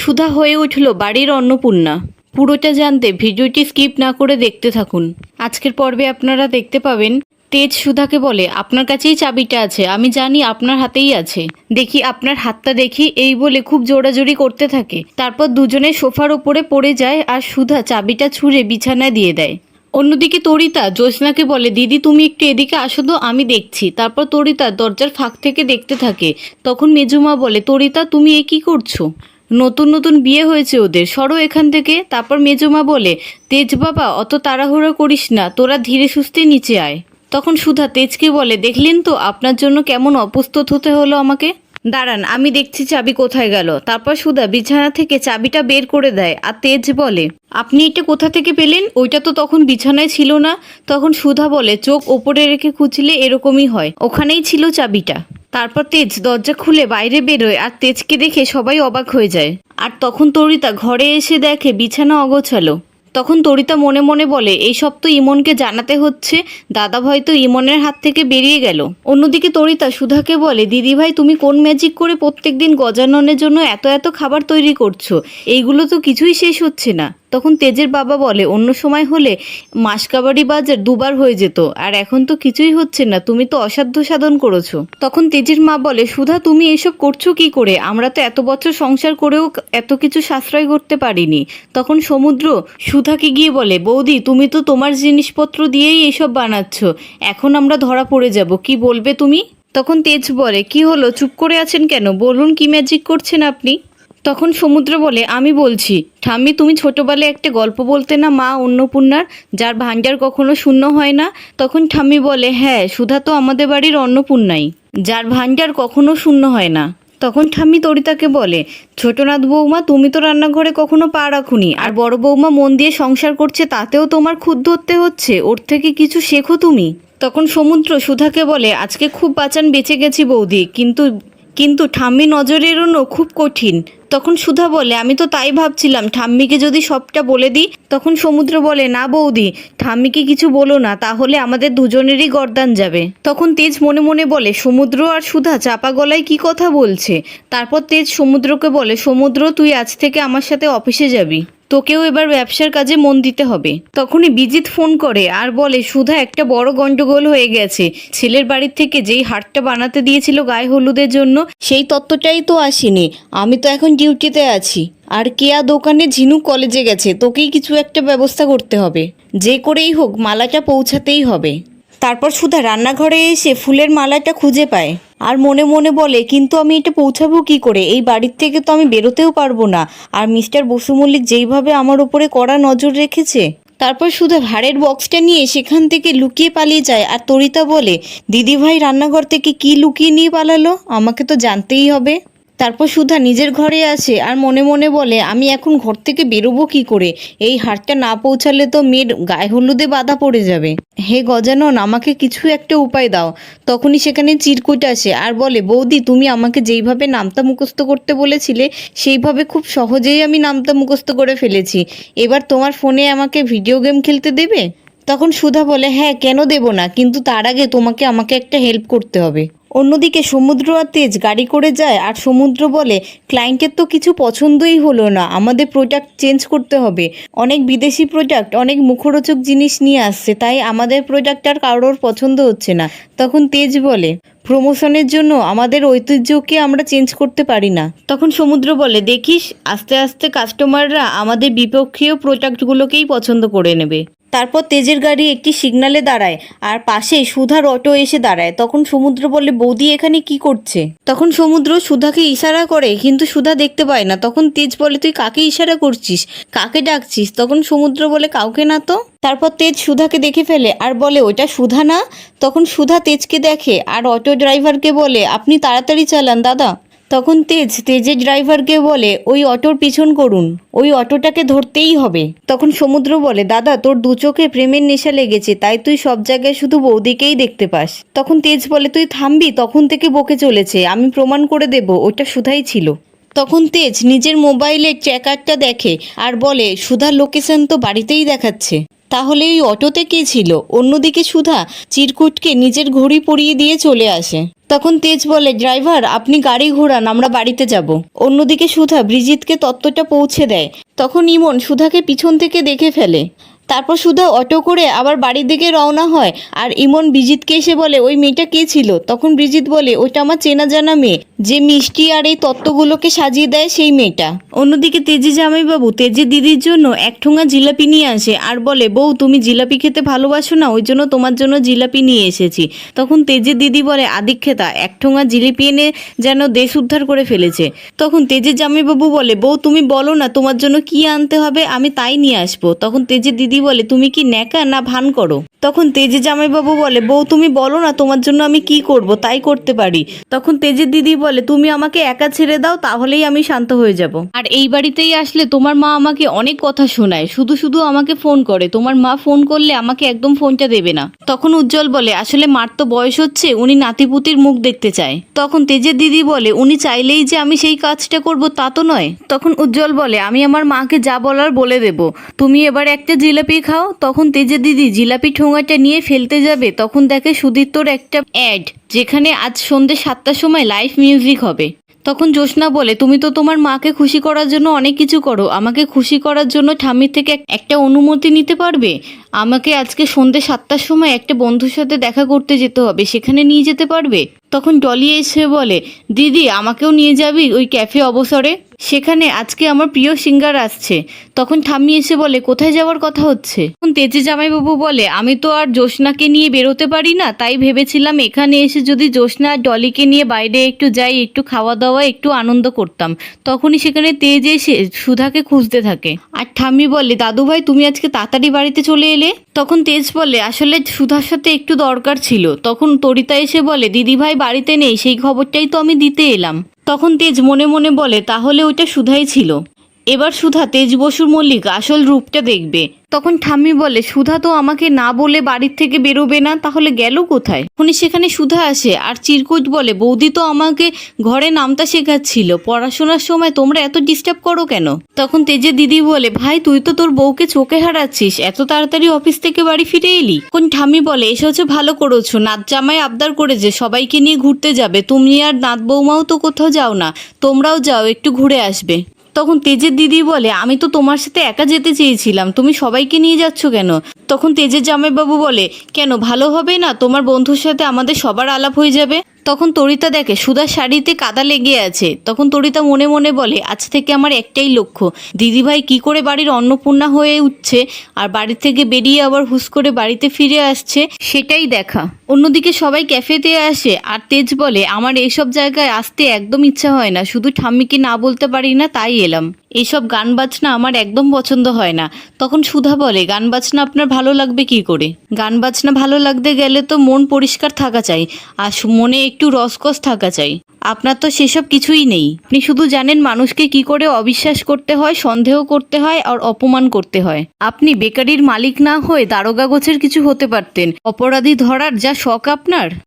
সুধা হয়ে উঠল বাড়ির অন্নপূর্ণা। পুরোটা জানতে ভিডিওটি স্কিপ না করে দেখতে থাকুন। আজকের পর্বে আপনারা দেখতে পাবেন তেজ সুধাকে বলে, আপনার কাছেই চাবিটা আছে, আমি জানি আপনার হাতেই আছে, দেখি আপনার হাতটা দেখি, এই বলে খুব জোরাজোরি করতে থাকে। তারপর দুজনে সোফার ওপরে পড়ে যায় আর সুধা চাবিটা ছুঁড়ে বিছানায় দিয়ে দেয়। অন্যদিকে তরিতা জ্যোৎস্নাকে বলে, দিদি তুমি একটু এদিকে আসো তো, আমি দেখছি। তারপর তরিতা দরজার ফাঁক থেকে দেখতে থাকে। তখন মেজুমা বলে, তরিতা তুমি এ কি করছো? নতুন নতুন বিয়ে হয়েছে ওদের, সরো এখান থেকে। তারপর মেজুমা বলে, তেজ বাবা অত তাড়াহুড়ো করিস না, তোরা ধীরে সুস্থে নিচে আয়। তখন সুধা তেজকে বলে, দেখলেন তো আপনার জন্য কেমন অপ্রস্তুত হতে হলো আমাকে। দাঁড়ান আমি দেখছি চাবি কোথায় গেল। তারপর সুধা বিছানা থেকে চাবিটা বের করে দেয় আর তেজ বলে, আপনি এটা কোথা থেকে পেলেন? ওইটা তো তখন বিছানায় ছিল না। তখন সুধা বলে, চোখ ওপরে রেখে খুঁজলে এরকমই হয়, ওখানেই ছিল চাবিটা। তারপর তেজ দরজা খুলে বাইরে বেরোয় আর তেজকে দেখে সবাই অবাক হয়ে যায়। আর তখন তরিতা ঘরে এসে দেখে বিছানা অগোছালো। তখন তরিতা মনে মনে বলে, এইসব তো ইমনকে জানাতে হচ্ছে, দাদা ভাই তো ইমনের হাত থেকে বেরিয়ে গেল। অন্যদিকে তরিতা সুধাকে বলে, দিদিভাই তুমি কোন ম্যাজিক করে প্রত্যেকদিন গজাননের জন্য এত এত খাবার তৈরি করছো, এইগুলো তো কিছুই শেষ হচ্ছে না। তখন তেজের বাবা বলে, অন্য সময় হলে মাসকাবাড়ি বাজার দুবার হয়ে যেত, আর এখন তো কিছুই হচ্ছে না, তুমি তো অসাধ্য সাধন করেছো। তখন তেজের মা বলে, সুধা তুমি এসব করছো কি করে? আমরা তো এত বছর সংসার করেও এত কিছু সাশ্রয় করতে পারিনি। তখন সমুদ্র সুধাকে গিয়ে বলে, বৌদি তুমি তো তোমার জিনিসপত্র দিয়েই এসব বানাচ্ছ, এখন আমরা ধরা পড়ে যাব, কি বলবে তুমি? তখন তেজ বলে, কি হলো, চুপ করে আছেন কেন, বলুন কি ম্যাজিক করছেন আপনি? তখন সমুদ্র বলে, আমি বলছি। ঠাম্মি তুমি ছোটবেলায় একটা গল্প বলতে না মা অন্নপূর্ণার, যার ভাণ্ডার কখনো শূন্য হয় না? তখন ঠাম্মি বলে, হ্যাঁ সুধা তো আমাদের বাড়ির অন্নপূর্ণাই, যার ভাণ্ডার কখনো শূন্য হয় না। তখন ঠাম্মি তরিতাকে বলে, ছোটনাথ বৌমা তুমি তো রান্নাঘরে কখনো পা রাখুনি, আর বড় বৌমা মন দিয়ে সংসার করছে তাতেও তোমার খুদ ধরতে হচ্ছে, ওর থেকে কিছু শেখো তুমি। তখন সমুদ্র সুধাকে বলে, আজকে খুব বাঁচান বেঁচে গেছি বৌদি, কিন্তু ঠাম্মি নজরে এড়োনো খুব কঠিন। তখন সুধা বলে, আমি তো তাই ভাবছিলাম, ঠাম্মিকে যদি সবটা বলে দিই। তখন সমুদ্র বলে, না বৌদি ঠাম্মিকে কিছু বলো না, তাহলে আমাদের দুজনেরই গর্দান যাবে। তখন তেজ মনে মনে বলে, সমুদ্র আর সুধা চাপা গলায় কি কথা বলছে। তারপর তেজ সমুদ্রকে বলে, সমুদ্র তুই আজ থেকে আমার সাথে অফিসে যাবি, তোকেও এবার ব্যবসার কাজে মন দিতে হবে। তখনই বিজিত ফোন করে আর বলে, সুধা একটা বড় গন্ডগোল হয়ে গেছে, ছেলের বাড়ির থেকে যেই হারটা বানাতে দিয়েছিল গায়ে হলুদের জন্য সেই তত্ত্বটাই তো আসেনি, আমি তো এখন ডিউটিতে আছি, আর কেয়া দোকানে, ঝিনুক কলেজে গেছে, তোকেই কিছু একটা ব্যবস্থা করতে হবে, যে করেই হোক মালাটা পৌঁছাতেই হবে। তারপর সুধা রান্নাঘরে এসে ফুলের মালাটা খুঁজে পায় আর মনে মনে বলে, কিন্তু আমি এটা পৌঁছাবো কি করে, এই বাড়ির থেকে তো আমি বেরোতেও পারবো না, আর মিস্টার বসু মল্লিক যেইভাবে আমার উপরে কড়া নজর রেখেছে। তারপর সুধা ভাড়ের বক্সটা নিয়ে সেখান থেকে লুকিয়ে পালিয়ে যায় আর তরিতা বলে, দিদিভাই রান্নাঘর থেকে কি লুকিয়ে নিয়ে পালালো, আমাকে তো জানতেই হবে। তারপর সুধা নিজের ঘরে আসে আর মনে মনে বলে, আমি এখন ঘর থেকে বেরোবো কি করে, এই হারটা না পৌঁছালে তো মেয়ের গায়ে হলুদে বাধা পড়ে যাবে, হে গজানন আমাকে কিছু একটা উপায় দাও। তখনই সেখানে চিরকুট আসে আর বলে, বৌদি তুমি আমাকে যেইভাবে নামতা মুখস্থ করতে বলেছিলে সেইভাবে খুব সহজেই আমি নামতা মুখস্থ করে ফেলেছি, এবার তোমার ফোনে আমাকে ভিডিও গেম খেলতে দেবে? তখন সুধা বলে, হ্যাঁ কেন দেব না, কিন্তু তার আগে তোমাকে আমাকে একটা হেল্প করতে হবে। অন্যদিকে সমুদ্র আর তেজ গাড়ি করে যায় আর সমুদ্র বলে, ক্লায়েন্টের তো কিছু পছন্দই হলো না, আমাদের প্রোডাক্ট চেঞ্জ করতে হবে, অনেক বিদেশি প্রোডাক্ট অনেক মুখরোচক জিনিস নিয়ে আসছে, তাই আমাদের প্রোডাক্ট আর কারোর পছন্দ হচ্ছে না। তখন তেজ বলে, প্রমোশনের জন্য আমাদের ঐতিহ্যকে আমরা চেঞ্জ করতে পারি না। তখন সমুদ্র বলে, দেখিস আস্তে আস্তে কাস্টমাররা আমাদের বিপক্ষীয় প্রোডাক্টগুলোকেই পছন্দ করে নেবে। তারপর তেজের গাড়ি একটি সিগন্যালে দাঁড়ায় আর পাশে সুধার অটো এসে দাঁড়ায়। তখন সমুদ্র বলে, বৌদি এখানে কি করছে? তখন সমুদ্র সুধাকে ইশারা করে, কিন্তু সুধা দেখতে পায় না। তখন তেজ বলে, তুই কাকে ইশারা করছিস, কাকে ডাকছিস? তখন সমুদ্র বলে, কাউকে না তো। তারপর তেজ সুধাকে দেখে ফেলে আর বলে, ওটা সুধা না? তখন সুধা তেজকে দেখে আর অটো ড্রাইভারকে বলে, আপনি তাড়াতাড়ি চালান দাদা। তখন তেজের ড্রাইভারকে বলে, ওই অটোর পিছন করুন, ওই অটোটাকে ধরতেই হবে। তখন সমুদ্র বলে, দাদা তোর দু চোখে প্রেমের নেশা লেগেছে, তাই তুই সব জায়গায় শুধু বৌদিকেই দেখতে পাস। তখন তেজ বলে, তুই থামবি, তখন থেকে বকে চলেছে, আমি প্রমাণ করে দেব ওটা সুধাই ছিল। তখন তেজ নিজের মোবাইলের ট্র্যাকারটা দেখে আর বলে, সুধার লোকেশন তো বাড়িতেই দেখাচ্ছে, তাহলে এই অটোতে কে ছিল? অন্যদিকে সুধা চিরকুটকে নিজের ঘড়ি পরিয়ে দিয়ে চলে আসে। তখন তেজ বলে, ড্রাইভার আপনি গাড়ি ঘোরান, আমরা বাড়িতে যাব। অন্যদিকে সুধা ব্রিজিতকে তত্ত্বটা পৌঁছে দেয়। তখন ইমন সুধাকে পিছন থেকে দেখে ফেলে। তারপর সুধা অটো করে আবার বাড়ির দিকে রওনা হয়। আর ইমন ব্রিজিতকে এসে বলে, ওই মেয়েটা কে ছিল? তখন ব্রিজিত বলে, ওইটা আমার চেনা জানা মেয়ে, যে মিষ্টি আর এই তত্ত্বগুলোকে সাজিয়ে দেয় সেই মেয়েটা। অন্যদিকে তেজি জামাইবাবু তেজের দিদির জন্য এক ঠোঙা জিলাপি নিয়ে আসে আর বলে, বউ তুমি জিলাপি খেতে ভালোবাসো না, ওই জন্য তোমার জন্য জিলাপি নিয়ে এসেছি। তখন তেজের দিদি বলে, আদিক্ষেতা এক ঠোঙা জিলিপি এনে যেন দেশ উদ্ধার করে ফেলেছে। তখন তেজের জামাইবাবু বলে, বউ তুমি বলো না তোমার জন্য কি আনতে হবে, আমি তাই নিয়ে আসবো। তখন তেজের দিদি বলে, তুমি কি ন্যাকা না ভান করো? তখন তেজের জামাইবাবু বলে, বউ তুমি বলো না তোমার জন্য আমি কি করব, তাই করতে পারি। তখন তেজের দিদি বলে, তুমি আমাকে একা ছেড়ে দাও, তাহলেই আমি শান্ত হয়ে যাব। আর এই বাড়িতেই আসলে তোমার মা আমাকে অনেক কথা শোনায়, শুধু শুধু আমাকে ফোন করে, তোমার মা ফোন করলে আমাকে একদম ফোনটা দেবে না। তখন উজ্জ্বল বলে, আসলে মার তো বয়স হচ্ছে, উনি নাতিপুতির মুখ দেখতে চায়। তখন তেজের দিদি বলে, উনি চাইলেই যে আমি সেই কাজটা করব তা তো নয়। তখন উজ্জ্বল বলে, আমি আমার মাকে যা বলার বলে দেব, তুমি এবার একটা জিলাপি খাও। তখন তেজের দিদি জিলাপি ঠোঙাটা নিয়ে ফেলতে যাবে, তখন দেখে সুদীপ্তর একটা অ্যাড, যেখানে আজ সন্ধ্যে 7টার সময় লাইভ মিউজিক হবে। তখন জ্যোৎস্না বলে, তুমি তো তোমার মাকে খুশি করার জন্য অনেক কিছু করো, আমাকে খুশি করার জন্য ঠাম্মির থেকে একটা অনুমতি নিতে পারবে? আমাকে আজকে সন্ধ্যে 7টার সময় একটা বন্ধুর সাথে দেখা করতে যেতে হবে, সেখানে নিয়ে যেতে পারবে? তখন ডলি এসে বলে, দিদি আমাকেও নিয়ে যাবি ওই ক্যাফে অবসরে, সেখানে আজকে আমার প্রিয় সিঙ্গার আসছে। তখন ঠাম্মি এসে বলে, কোথায় যাওয়ার কথা হচ্ছে? তখন তেজে জামাইবাবু বলে, আমি তো আর জ্যোৎস্নাকে নিয়ে বেরোতে পারি না, তাই ভেবেছিলাম এখানে এসে যদি জ্যোৎস্না আর ডলিকে নিয়ে বাইরে একটু যাই, একটু খাওয়া দাওয়া একটু আনন্দ করতাম। তখনই সেখানে তেজ এসে সুধাকে খুঁজতে থাকে। আর ঠাম্মি বলে, দাদু ভাই তুমি আজকে তাড়াতাড়ি বাড়িতে চলে এলে? তখন তেজ বলে, আসলে সুধার সাথে একটু দরকার ছিল। তখন তরিতা এসে বলে, দিদি ভাই বাড়িতে নেই, সেই খবরটাই তো আমি দিতে এলাম। তখন তেজ মনে মনে বলে, তাহলে ওইটা সুধাই ছিল। এবার সুধা তেজ বসুর মল্লিক আসল রূপটা দেখবে। তখন ঠাম্মি বলে, সুধা তো আমাকে না বলে বাড়ির থেকে বেরোবে না, তাহলে গেল কোথায়? তখনই সেখানে সুধা আসে আর চিরকুট বলে, বৌদি তো আমাকে ঘরে নামতা শেখাচ্ছিল, পড়াশোনার সময় তোমরা এত ডিস্টার্ব করো কেন? তখন তেজের দিদি বলে, ভাই তুই তো তোর বউকে চোখে হারাচ্ছিস, এত তাড়াতাড়ি অফিস থেকে বাড়ি ফিরে এলি? তখন ঠাম্মি বলে, এসেছো ভালো করেছো, নাত জামাই আবদার করেছে সবাইকে নিয়ে ঘুরতে যাবে, তুমি আর নাত বৌমাও তো কোথাও যাও না, তোমরাও যাও একটু ঘুরে আসবে। তখন তেজের দিদি বলে, আমি তো তোমার সাথে একা যেতে চেয়েছিলাম, তুমি সবাইকে নিয়ে যাচ্ছ কেন? তখন তেজের জামাইবাবু বলে, কেন ভালো হবে না, তোমার বন্ধুর সাথে আমাদের সবার আলাপ হয়ে যাবে। তখন তরিতা দেখে সুধার শাড়িতে কাদা লেগে আছে। তখন তরিতা মনে মনে বলে, আজ থেকে আমার একটাই লক্ষ্য, দিদিভাই কি করে বাড়ির অন্নপূর্ণা হয়ে উঠছে আর বাড়ি থেকে বেরিয়ে আবার হুস করে বাড়িতে ফিরে আসছে, সেটাই দেখা। অন্যদিকে সবাই ক্যাফেতে আসে আর তেজ বলে, আমার এইসব জায়গায় আসতে একদম ইচ্ছা হয় না, শুধু ঠাম্মিকে না বলতে পারি না তাই এলাম। এইসব গান বাজনা আমার একদম পছন্দ হয় না। তখন সুধা বলে, গান বাজনা আপনার ভালো লাগবে কি করে? গান বাজনা ভালো লাগতে গেলে তো মন পরিষ্কার থাকা চাই, আর মনে একটু রসকস থাকা চাই। আপনার তো সেসব কিছুই নেই। আপনি শুধু জানেন মানুষকে কি করে অবিশ্বাস করতে হয়, সন্দেহ করতে হয় আর অপমান করতে হয়। আপনি বেকারির মালিক না হয়ে দারোগা গোছের কিছু হতে পারতেন। অপরাধী ধরার যা শখ আপনার।